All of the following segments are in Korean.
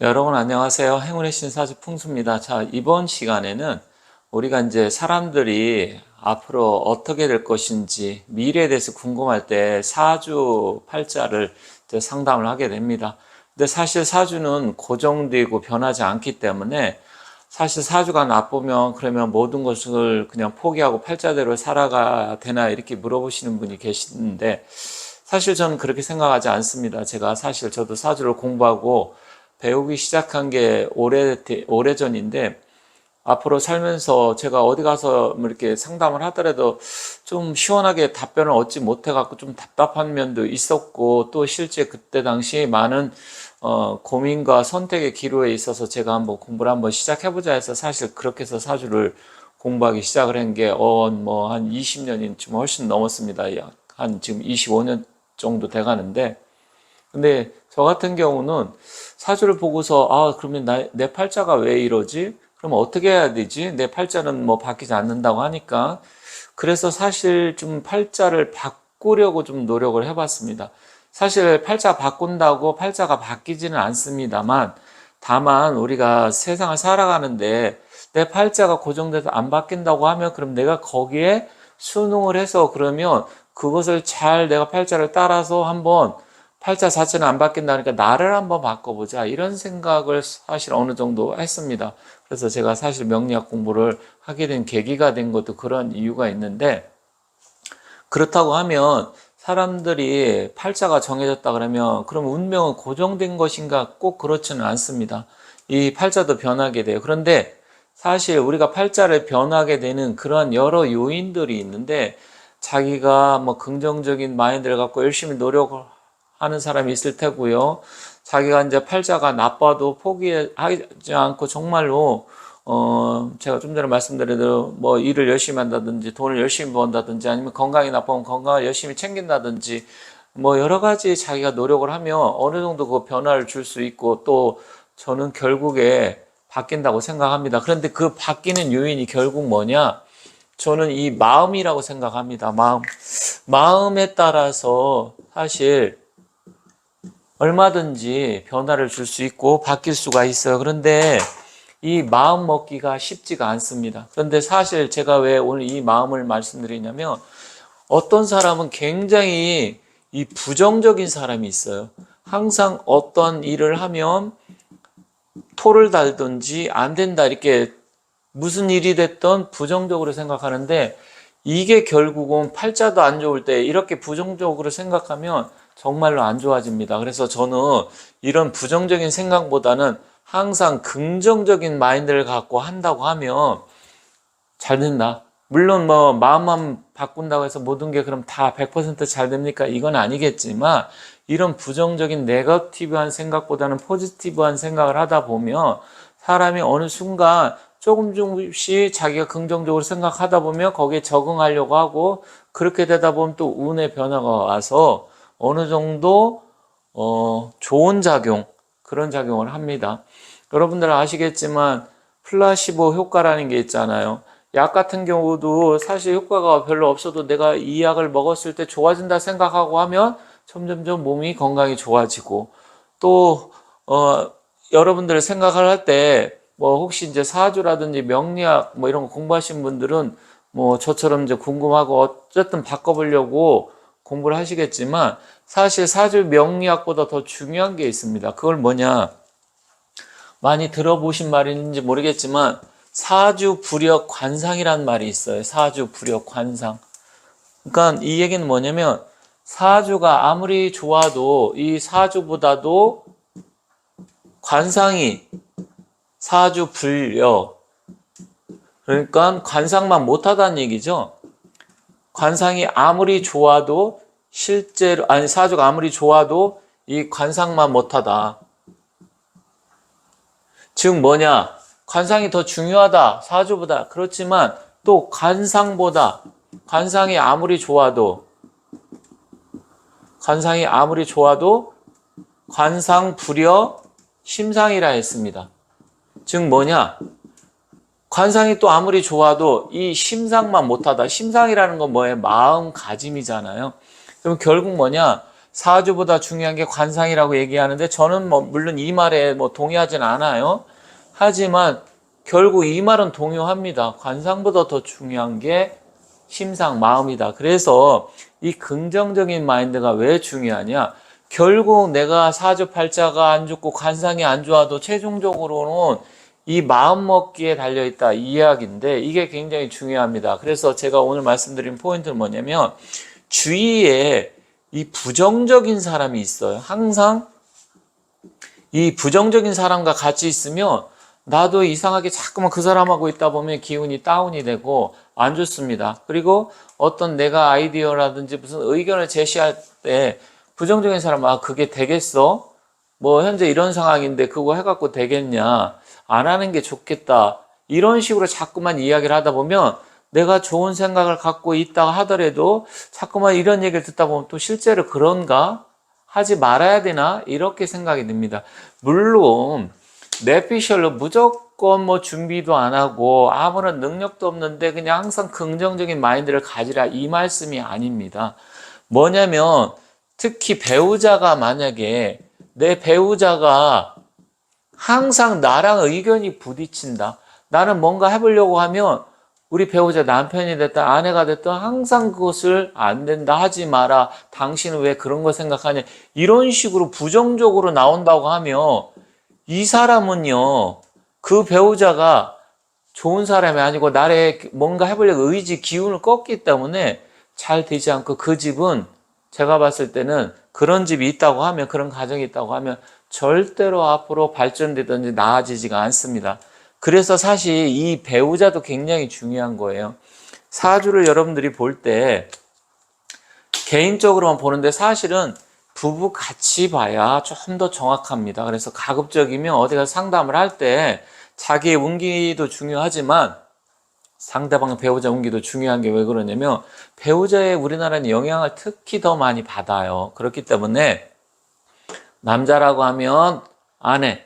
여러분 안녕하세요. 행운의 신사주 풍수입니다. 자, 이번 시간에는 우리가 이제 사람들이 앞으로 어떻게 될 것인지 미래에 대해서 궁금할 때 사주 팔자를 이제 상담을 하게 됩니다. 근데 사실 사주는 고정되고 변하지 않기 때문에 사실 사주가 나쁘면 그러면 모든 것을 그냥 포기하고 팔자대로 살아가야 되나 이렇게 물어보시는 분이 계시는데 사실 저는 그렇게 생각하지 않습니다. 제가 사실 저도 사주를 공부하고 배우기 시작한 게 오래전인데 앞으로 살면서 제가 어디 가서 뭐 이렇게 상담을 하더라도 좀 시원하게 답변을 얻지 못해 갖고 좀 답답한 면도 있었고 또 실제 그때 당시 많은 고민과 선택의 기로에 있어서 제가 한번 공부를 한번 시작해보자 해서 사실 그렇게 해서 사주를 공부하기 시작을 한 게 뭐 한 20년이 좀 훨씬 넘었습니다. 한 지금 25년 정도 돼 가는데 근데 저 같은 경우는 사주를 보고서 그러면 내 팔자가 왜 이러지? 그럼 어떻게 해야 되지? 내 팔자는 뭐 바뀌지 않는다고 하니까 그래서 사실 좀 팔자를 바꾸려고 좀 노력을 해봤습니다. 사실 팔자 바꾼다고 팔자가 바뀌지는 않습니다만 다만 우리가 세상을 살아가는데 내 팔자가 고정돼서 안 바뀐다고 하면 그럼 내가 거기에 순응을 해서 그러면 그것을 잘 내가 팔자를 따라서 한번 팔자 자체는 안 바뀐다니까 나를 한번 바꿔보자 이런 생각을 사실 어느 정도 했습니다. 그래서 제가 사실 명리학 공부를 하게 된 계기가 된 것도 그런 이유가 있는데 그렇다고 하면 사람들이 팔자가 정해졌다 그러면 그럼 운명은 고정된 것인가 꼭 그렇지는 않습니다. 이 팔자도 변하게 돼요. 그런데 사실 우리가 팔자를 변하게 되는 그런 여러 요인들이 있는데 자기가 뭐 긍정적인 마인드를 갖고 열심히 노력을 하는 사람이 있을 테고요. 자기가 이제 팔자가 나빠도 포기하지 않고 정말로 제가 좀 전에 말씀드린 대로 뭐 일을 열심히 한다든지 돈을 열심히 번다든지 아니면 건강이 나쁘면 건강을 열심히 챙긴다든지 뭐 여러 가지 자기가 노력을 하면 어느 정도 그 변화를 줄 수 있고 또 저는 결국에 바뀐다고 생각합니다. 그런데 그 바뀌는 요인이 결국 뭐냐? 저는 이 마음이라고 생각합니다. 마음에 따라서 사실 얼마든지 변화를 줄 수 있고 바뀔 수가 있어요. 그런데 이 마음 먹기가 쉽지가 않습니다. 그런데 사실 제가 왜 오늘 이 마음을 말씀드리냐면 어떤 사람은 굉장히 이 부정적인 사람이 있어요. 항상 어떤 일을 하면 토를 달든지 안 된다 이렇게 무슨 일이 됐던 부정적으로 생각하는데 이게 결국은 팔자도 안 좋을 때 이렇게 부정적으로 생각하면 정말로 안 좋아집니다. 그래서 저는 이런 부정적인 생각보다는 항상 긍정적인 마인드를 갖고 한다고 하면 잘 된다. 물론 뭐 마음만 바꾼다고 해서 모든 게 그럼 다 100%잘 됩니까? 이건 아니겠지만 이런 부정적인 네거티브한 생각보다는 포지티브한 생각을 하다 보면 사람이 어느 순간 조금씩 자기가 긍정적으로 생각하다 보면 거기에 적응하려고 하고 그렇게 되다 보면 또 운의 변화가 와서 어느 정도 좋은 작용 그런 작용을 합니다. 여러분들 아시겠지만 플라시보 효과라는 게 있잖아요. 약 같은 경우도 사실 효과가 별로 없어도 내가 이 약을 먹었을 때 좋아진다 생각하고 하면 점점점 몸이 건강이 좋아지고 또 여러분들 생각을 할 때 뭐 혹시 이제 사주라든지 명리학 뭐 이런 거 공부하신 분들은 뭐 저처럼 이제 궁금하고 어쨌든 바꿔보려고 공부를 하시겠지만 사실 사주 명리학보다 더 중요한 게 있습니다. 그걸 뭐냐? 많이 들어보신 말인지 모르겠지만 사주 불역 관상이라는 말이 있어요. 사주 불역 관상. 그러니까 이 얘기는 뭐냐면 사주가 아무리 좋아도 이 사주보다도 관상이 사주 불역 그러니까 관상만 못하다는 얘기죠. 관상이 아무리 좋아도 실제로 아니 사주가 아무리 좋아도 이 관상만 못하다. 즉 뭐냐? 관상이 더 중요하다. 사주보다. 그렇지만 또 관상보다 관상이 아무리 좋아도 관상 불여 심상이라 했습니다. 즉 뭐냐? 관상이 또 아무리 좋아도 이 심상만 못하다. 심상이라는 건 뭐예요? 마음가짐이잖아요. 그럼 결국 뭐냐? 사주보다 중요한 게 관상이라고 얘기하는데 저는 뭐 물론 이 말에 뭐 동의하진 않아요. 하지만 결국 이 말은 동요합니다. 관상보다 더 중요한 게 심상, 마음이다. 그래서 이 긍정적인 마인드가 왜 중요하냐? 결국 내가 사주팔자가 안 좋고 관상이 안 좋아도 최종적으로는 이 마음 먹기에 달려있다 이 이야기인데 이게 굉장히 중요합니다. 그래서 제가 오늘 말씀드린 포인트는 뭐냐면 주위에 이 부정적인 사람이 있어요. 항상 이 부정적인 사람과 같이 있으면 나도 이상하게 자꾸만 그 사람하고 있다 보면 기운이 다운이 되고 안 좋습니다. 그리고 어떤 내가 아이디어라든지 무슨 의견을 제시할 때 부정적인 사람, 그게 되겠어? 뭐 현재 이런 상황인데 그거 해갖고 되겠냐? 안 하는 게 좋겠다. 이런 식으로 자꾸만 이야기를 하다 보면 내가 좋은 생각을 갖고 있다 하더라도 자꾸만 이런 얘기를 듣다 보면 또 실제로 그런가? 하지 말아야 되나? 이렇게 생각이 듭니다. 물론 뇌피셜로 무조건 뭐 준비도 안 하고 아무런 능력도 없는데 그냥 항상 긍정적인 마인드를 가지라 이 말씀이 아닙니다. 뭐냐면 특히 배우자가 만약에 내 배우자가 항상 나랑 의견이 부딪힌다. 나는 뭔가 해보려고 하면 우리 배우자 남편이 됐든 아내가 됐든 항상 그것을 안 된다 하지 마라. 당신은 왜 그런 거 생각하냐. 이런 식으로 부정적으로 나온다고 하면 이 사람은요. 그 배우자가 좋은 사람이 아니고 나를 뭔가 해보려고 의지 기운을 껐기 때문에 잘 되지 않고 그 집은 제가 봤을 때는 그런 집이 있다고 하면 그런 가정이 있다고 하면 절대로 앞으로 발전되든지 나아지지가 않습니다. 그래서 사실 이 배우자도 굉장히 중요한 거예요. 사주를 여러분들이 볼 때 개인적으로만 보는데 사실은 부부 같이 봐야 좀 더 정확합니다. 그래서 가급적이면 어디 가서 상담을 할 때 자기의 운기도 중요하지만 상대방 배우자 운기도 중요한 게 왜 그러냐면 배우자의 우리나라는 영향을 특히 더 많이 받아요. 그렇기 때문에 남자라고 하면 아내,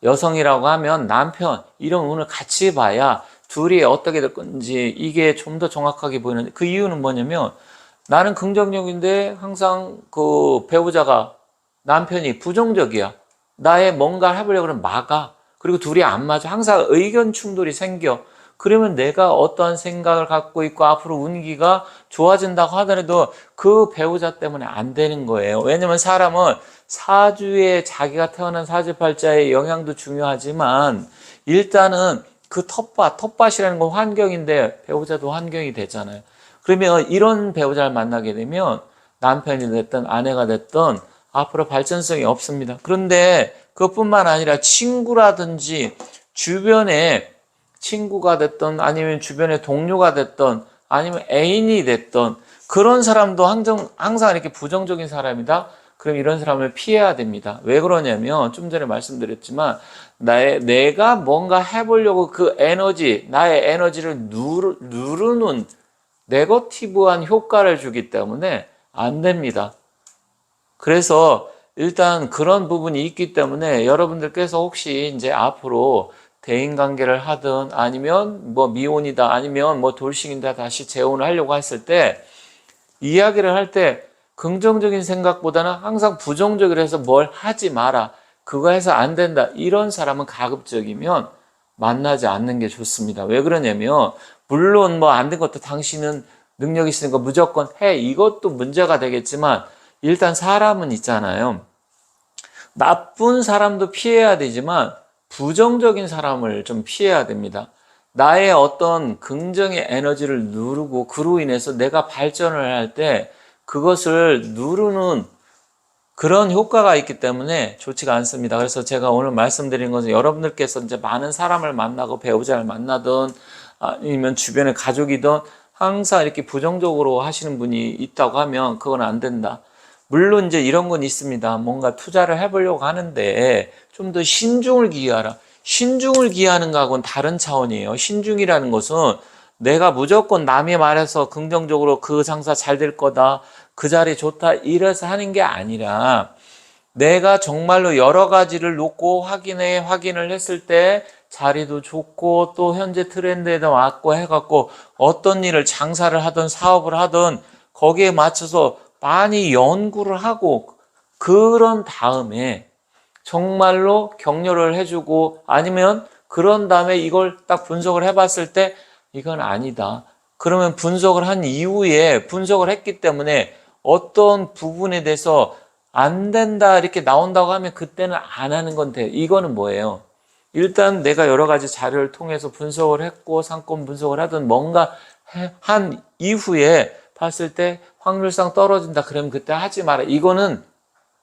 여성이라고 하면 남편 이런 운을 같이 봐야 둘이 어떻게 될 건지 이게 좀 더 정확하게 보이는 그 이유는 뭐냐면 나는 긍정적인데 항상 그 배우자가 남편이 부정적이야. 나의 뭔가를 해보려고 그러면 막아. 그리고 둘이 안 맞아. 항상 의견 충돌이 생겨. 그러면 내가 어떠한 생각을 갖고 있고 앞으로 운기가 좋아진다고 하더라도 그 배우자 때문에 안 되는 거예요. 왜냐면 사람은 사주에 자기가 태어난 사주팔자의 영향도 중요하지만 일단은 그 텃밭이라는 건 환경인데 배우자도 환경이 되잖아요. 그러면 이런 배우자를 만나게 되면 남편이 됐든 아내가 됐든 앞으로 발전성이 없습니다. 그런데 그것뿐만 아니라 친구라든지 주변에 친구가 됐든 아니면 주변의 동료가 됐든 아니면 애인이 됐든 그런 사람도 항상 이렇게 부정적인 사람이다? 그럼 이런 사람을 피해야 됩니다. 왜 그러냐면 좀 전에 말씀드렸지만 내가 뭔가 해보려고 그 에너지, 나의 에너지를 누르는 네거티브한 효과를 주기 때문에 안 됩니다. 그래서 일단 그런 부분이 있기 때문에 여러분들께서 혹시 이제 앞으로 대인관계를 하든 아니면 뭐 미혼이다 아니면 뭐 돌싱이다 다시 재혼을 하려고 했을 때 이야기를 할 때 긍정적인 생각보다는 항상 부정적으로 해서 뭘 하지 마라. 그거 해서 안 된다. 이런 사람은 가급적이면 만나지 않는 게 좋습니다. 왜 그러냐면 물론 뭐 안 된 것도 당신은 능력 있으니까 무조건 해. 이것도 문제가 되겠지만 일단 사람은 있잖아요. 나쁜 사람도 피해야 되지만 부정적인 사람을 좀 피해야 됩니다. 나의 어떤 긍정의 에너지를 누르고 그로 인해서 내가 발전을 할 때 그것을 누르는 그런 효과가 있기 때문에 좋지가 않습니다. 그래서 제가 오늘 말씀드린 것은 여러분들께서 이제 많은 사람을 만나고 배우자를 만나든 아니면 주변의 가족이든 항상 이렇게 부정적으로 하시는 분이 있다고 하면 그건 안 된다. 물론 이제 이런 건 있습니다. 뭔가 투자를 해보려고 하는데 좀 더 신중을 기하라. 신중을 기하는 거하고는 다른 차원이에요. 신중이라는 것은 내가 무조건 남이 말해서 긍정적으로 그 장사 잘 될 거다. 그 자리 좋다. 이래서 하는 게 아니라 내가 정말로 여러 가지를 놓고 확인을 했을 때 자리도 좋고 또 현재 트렌드에도 맞고 해갖고 어떤 일을 장사를 하든 사업을 하든 거기에 맞춰서 많이 연구를 하고 그런 다음에 정말로 격려를 해주고 아니면 그런 다음에 이걸 딱 분석을 해봤을 때 이건 아니다. 그러면 분석을 한 이후에 분석을 했기 때문에 어떤 부분에 대해서 안 된다 이렇게 나온다고 하면 그때는 안 하는 건데 이거는 뭐예요? 일단 내가 여러 가지 자료를 통해서 분석을 했고 상권 분석을 하든 뭔가 한 이후에 봤을 때 확률상 떨어진다 그러면 그때 하지 마라. 이거는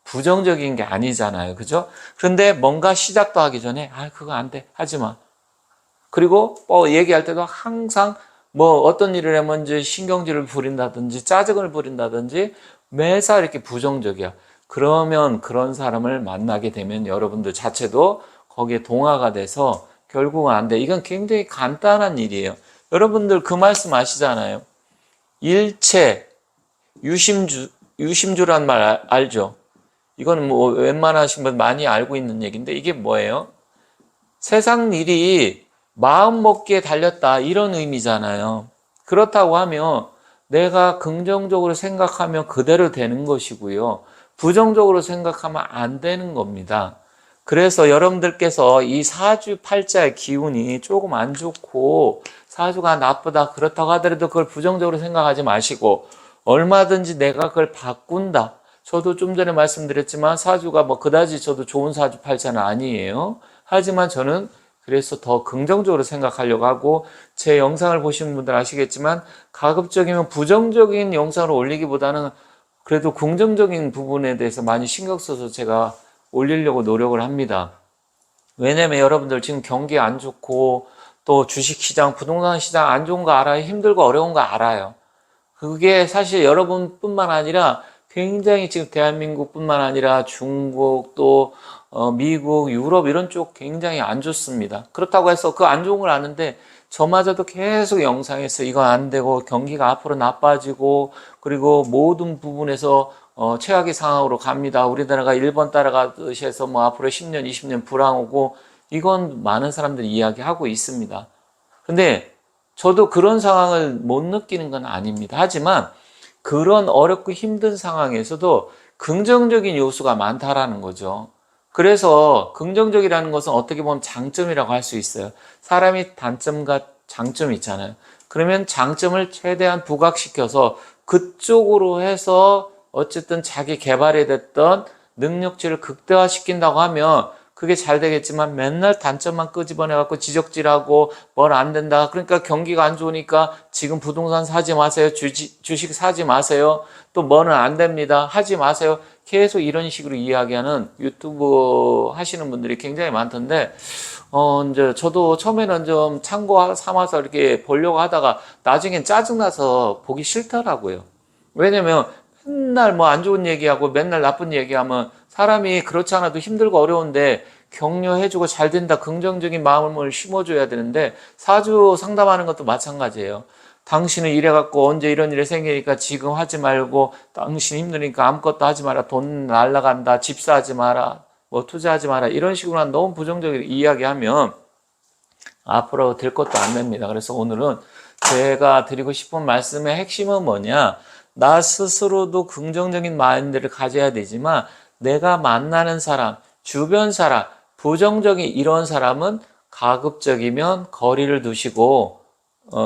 부정적인 게 아니잖아요. 그죠? 그런데 뭔가 시작도 하기 전에 그거 안 돼. 하지 마. 그리고 얘기할 때도 항상 뭐 어떤 일을 하면 이제 신경질을 부린다든지 짜증을 부린다든지 매사 이렇게 부정적이야. 그러면 그런 사람을 만나게 되면 여러분들 자체도 거기에 동화가 돼서 결국은 안 돼. 이건 굉장히 간단한 일이에요. 여러분들 그 말씀 아시잖아요. 일체 유심주란 말 알죠? 이거는 뭐 웬만하신 분 많이 알고 있는 얘기인데 이게 뭐예요? 세상 일이 마음 먹기에 달렸다 이런 의미잖아요. 그렇다고 하면 내가 긍정적으로 생각하면 그대로 되는 것이고요. 부정적으로 생각하면 안 되는 겁니다. 그래서 여러분들께서 이 사주팔자의 기운이 조금 안 좋고 사주가 나쁘다 그렇다고 하더라도 그걸 부정적으로 생각하지 마시고 얼마든지 내가 그걸 바꾼다. 저도 좀 전에 말씀드렸지만 사주가 뭐 그다지 저도 좋은 사주팔자는 아니에요. 하지만 저는 그래서 더 긍정적으로 생각하려고 하고 제 영상을 보시는 분들 아시겠지만 가급적이면 부정적인 영상을 올리기보다는 그래도 긍정적인 부분에 대해서 많이 신경 써서 제가 올리려고 노력을 합니다. 왜냐면 여러분들 지금 경기 안 좋고 또 주식시장, 부동산 시장 안 좋은 거 알아요? 힘들고 어려운 거 알아요. 그게 사실 여러분뿐만 아니라 굉장히 지금 대한민국뿐만 아니라 중국 또 미국, 유럽 이런 쪽 굉장히 안 좋습니다. 그렇다고 해서 그 안 좋은 걸 아는데 저마저도 계속 영상에서 이거 안 되고 경기가 앞으로 나빠지고 그리고 모든 부분에서 최악의 상황으로 갑니다. 우리나라가 일본 따라가듯이 해서 뭐 앞으로 10년, 20년 불황 오고 이건 많은 사람들이 이야기하고 있습니다. 근데 저도 그런 상황을 못 느끼는 건 아닙니다. 하지만 그런 어렵고 힘든 상황에서도 긍정적인 요소가 많다라는 거죠. 그래서 긍정적이라는 것은 어떻게 보면 장점이라고 할 수 있어요. 사람이 단점과 장점이 있잖아요. 그러면 장점을 최대한 부각시켜서 그쪽으로 해서 어쨌든 자기 개발이 됐던 능력치를 극대화시킨다고 하면 그게 잘 되겠지만 맨날 단점만 끄집어내갖고 지적질하고 뭘 안 된다. 그러니까 경기가 안 좋으니까 지금 부동산 사지 마세요. 주식 사지 마세요. 또 뭐는 안 됩니다. 하지 마세요. 계속 이런 식으로 이야기하는 유튜브 하시는 분들이 굉장히 많던데, 이제 저도 처음에는 좀 참고 삼아서 이렇게 보려고 하다가 나중엔 짜증나서 보기 싫더라고요. 왜냐면 맨날 뭐 안 좋은 얘기하고 맨날 나쁜 얘기하면 사람이 그렇지 않아도 힘들고 어려운데 격려해주고 잘 된다 긍정적인 마음을 심어줘야 되는데 사주 상담하는 것도 마찬가지예요. 당신은 이래갖고 언제 이런 일이 생기니까 지금 하지 말고 당신 힘드니까 아무것도 하지 마라. 돈 날라간다. 집 사지 마라. 뭐 투자하지 마라. 이런 식으로 너무 부정적으로 이야기하면 앞으로 될 것도 안 됩니다. 그래서 오늘은 제가 드리고 싶은 말씀의 핵심은 뭐냐? 나 스스로도 긍정적인 마인드를 가져야 되지만 내가 만나는 사람, 주변 사람, 부정적인 이런 사람은 가급적이면 거리를 두시고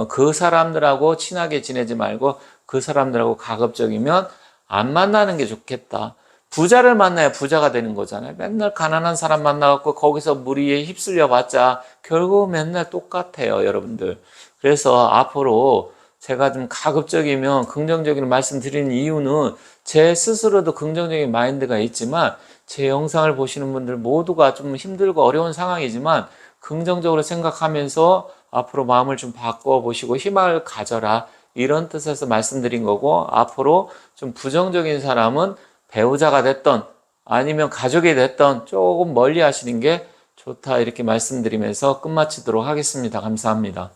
그 사람들하고 친하게 지내지 말고 그 사람들하고 가급적이면 안 만나는 게 좋겠다. 부자를 만나야 부자가 되는 거잖아요. 맨날 가난한 사람 만나갖고 거기서 무리에 휩쓸려 봤자 결국 맨날 똑같아요, 여러분들. 그래서 앞으로 제가 좀 가급적이면 긍정적인 말씀 드리는 이유는 제 스스로도 긍정적인 마인드가 있지만 제 영상을 보시는 분들 모두가 좀 힘들고 어려운 상황이지만 긍정적으로 생각하면서 앞으로 마음을 좀 바꿔보시고 희망을 가져라. 이런 뜻에서 말씀드린 거고 앞으로 좀 부정적인 사람은 배우자가 됐던 아니면 가족이 됐던 조금 멀리 하시는 게 좋다. 이렇게 말씀드리면서 끝마치도록 하겠습니다. 감사합니다.